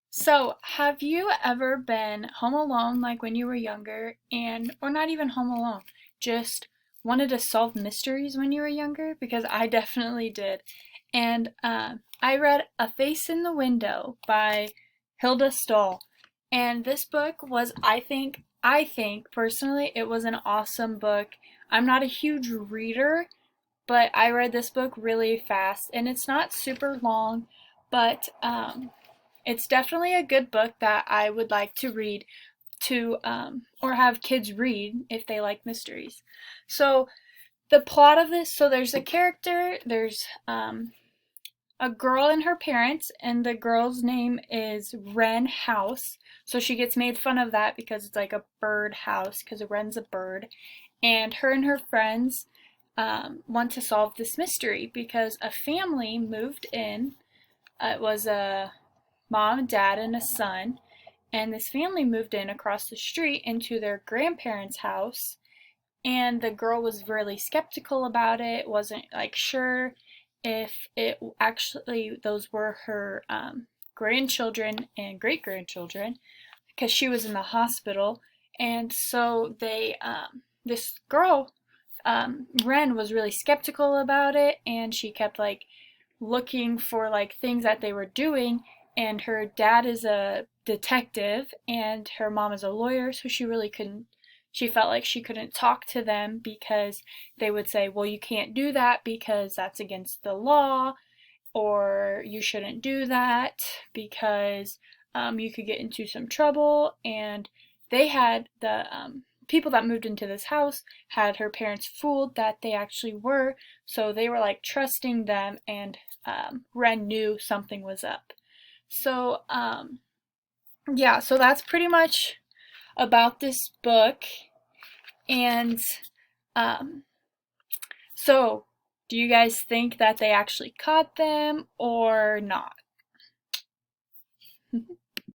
So, have you ever been home alone like when you were younger or not even home alone, just wanted to solve mysteries when you were younger? Because I definitely did. And I read A Face in the Window by Hilda Stoll. And this book was, I think personally, it was an awesome book. I'm not a huge reader, but I read this book really fast and it's not super long, but it's definitely a good book that I would like to read or have kids read if they like mysteries. So the plot of this, so there's a character, there's a girl and her parents, and the girl's name is Wren House. So she gets made fun of that because it's like a bird house because a wren's a bird. And her friends want to solve this mystery because a family moved in. It was a mom, dad, and a son. And this family moved in across the street into their grandparents' house. And the girl was really skeptical about it, wasn't like sure if it actually those were her grandchildren and great grandchildren because she was in the hospital. And so this girl, Wren, was really skeptical about it, and she kept like looking for like things that they were doing. And her dad is a detective and her mom is a lawyer, so she felt like she couldn't talk to them because they would say, well, you can't do that because that's against the law, or you shouldn't do that because you could get into some trouble. And they had the people that moved into this house had her parents fooled that they actually were, so they were like trusting them, and Ren knew something was up. So, yeah, so that's pretty much about this book. And um, so, do you guys think that they actually caught them or not?